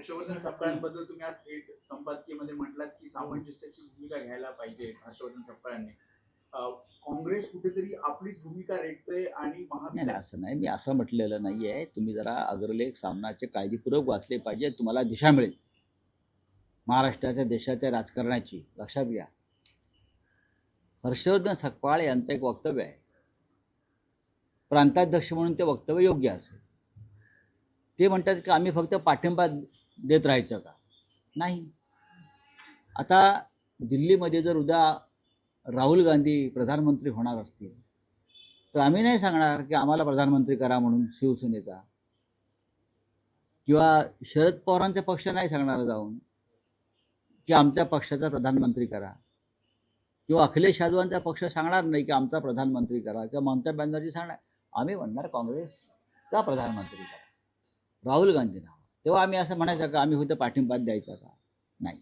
हर्षवर्धन सपकाळांबद्दल तुम्ही आज थेट संपादकीयमध्ये म्हटलात की सामंजस्याची भूमिका घ्यायला पाहिजे हर्षवर्धन सपकाळांनी. काँग्रेस कुठेतरी आपलीच भूमिका रेटते आणि नाही नाही, असं नाही, मी असं म्हटलेलं नाही आहे. तुम्ही जरा अग्रलेख सामनाचे काळजीपूर्वक वाचले पाहिजे, तुम्हाला दिशा मिळेल महाराष्ट्राच्या देशाच्या राजकारणाची. लक्षात घ्या, हर्षवर्धन सपकाळ यांचं एक वक्तव्य आहे, प्रांताध्यक्ष म्हणून ते वक्तव्य योग्य असेल. ते म्हणतात की आम्ही फक्त पाठिंबा देत राहायचं का? नाही. आता दिल्लीमध्ये जर उद्या राहुल गांधी प्रधानमंत्री होणार असतील तर आम्ही नाही सांगणार की आम्हाला प्रधानमंत्री करा म्हणून शिवसेनेचा, किंवा शरद पवारांच्या पक्ष नाही सांगणार जाऊन की आमच्या पक्षाचा प्रधानमंत्री करा, किंवा अखिलेश यादवांचा पक्ष सांगणार नाही की आमचा प्रधानमंत्री करा, किंवा ममता बॅनर्जी सांगणार. आम्ही म्हणणार काँग्रेसचा प्रधानमंत्री करा, राहुल गांधींना. तेव्हा आम्ही असं म्हणायचं का आम्ही फक्त पाठिंबा द्यायचा का? नाही.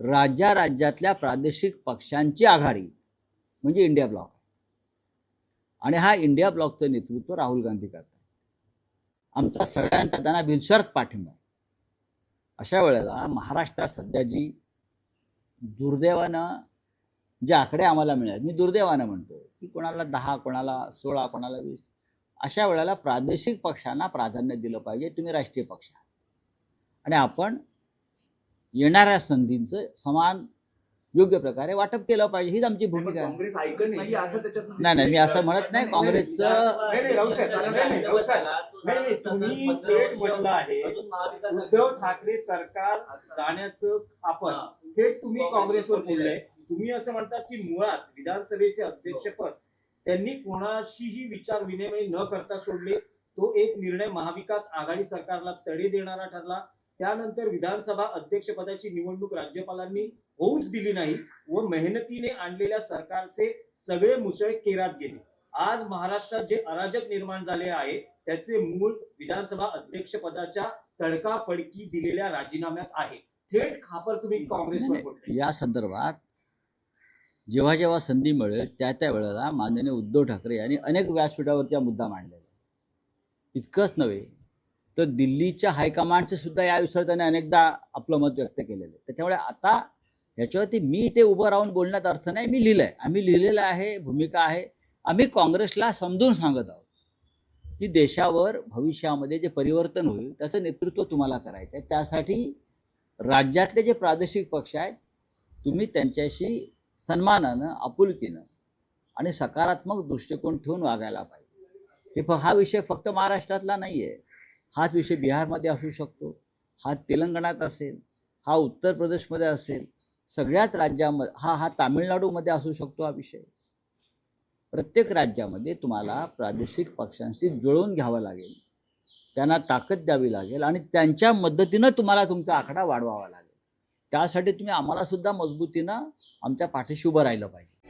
राज्यातल्या प्रादेशिक पक्षांची आघाडी म्हणजे इंडिया ब्लॉक, आणि हा इंडिया ब्लॉकचं नेतृत्व राहुल गांधी करतात. आमचा सगळ्यांचा त्यांना बिनशर्त पाठिंबा. अशा वेळेला महाराष्ट्रात सध्या जी दुर्दैवानं जे आकडे आम्हाला मिळाले, मी दुर्दैवानं म्हणतो की कोणाला 10, कोणाला 16, कोणाला 20, अशा वेळेला प्रादेशिक पक्षांना प्राधान्य दिलं पाहिजे. तुम्ही राष्ट्रीय पक्ष आहात आणि आपण येणाऱ्या संधींचं समान योग्य प्रकारे वाटप केलं पाहिजे, हीच आमची भूमिका आहे. काँग्रेस ऐकत नाही असं त्याच्यात नाही नाही, मी असं म्हणत नाही. काँग्रेसचं तुम्ही थेट म्हटलं आहे उद्धव ठाकरे सरकार जाण्याचं आपण थेट तुम्ही काँग्रेसवर बोललाय. तुम्ही असं म्हणतात की मुळात विधानसभेचे अध्यक्षपद त्यांनी कोणाशीही विचार विनिमय न करता सोडले. तो एक निर्णय महाविकास आघाडी सरकारला तडे देणारा ठरला. त्यानंतर विधानसभा अध्यक्षपदाची निवडणूक राज्यपालांनी होऊच दिली नाही व मेहनतीने आणलेल्या सरकारचे सगळे मुसळे केरात गेले. आज महाराष्ट्रात जे अराजक निर्माण झाले आहे त्याचे मूळ विधानसभा अध्यक्षपदाच्या तडकाफडकी दिलेल्या राजीनाम्यात आहे. थेट खापर तुम्ही काँग्रेसवर बोलताय. या संदर्भात जेव्हा जेव्हा संधी मिळेल त्या वेळेला माननीय उद्धव ठाकरे यांनी अनेक व्यासपीठावरती हा मुद्दा मांडलेला. इतकंच नव्हे तर दिल्लीच्या हायकमांडचे सुद्धा या विषयावर त्याने अनेकदा आपलं मत व्यक्त केलेलं आहे. त्याच्यामुळे आता याच्यावरती मी ते उभं राहून बोलण्यात अर्थ नाही. मी लिहिलंय, आम्ही लिहिलेलं आहे, भूमिका आहे. आम्ही काँग्रेसला समजून सांगत आहोत की देशावर भविष्यामध्ये जे परिवर्तन होईल त्याचं नेतृत्व तुम्हाला करायचं आहे. त्यासाठी राज्यातले जे प्रादेशिक पक्ष आहेत तुम्ही त्यांच्याशी सन्मानानं, आपुलकीनं आणि सकारात्मक दृष्टिकोन ठेवून वागायला पाहिजे. हा विषय फक्त महाराष्ट्रातला नाही आहे. हाच विषय बिहारमध्ये असू शकतो, हा तेलंगणात असेल, हा उत्तर प्रदेशमध्ये असेल, सगळ्याच राज्यामध्ये हा तामिळनाडूमध्ये असू शकतो. हा विषय प्रत्येक राज्यामध्ये तुम्हाला प्रादेशिक पक्षांशी जुळवून घ्यावं लागेल, त्यांना ताकद द्यावी लागेल आणि त्यांच्या मदतीनं तुम्हाला तुमचा आकडा वाढवावा लागेल. त्यासाठी तुम्ही आम्हाला सुद्धा मजबूतीनं आमच्या पाठीशी उभं राहिलं पाहिजे.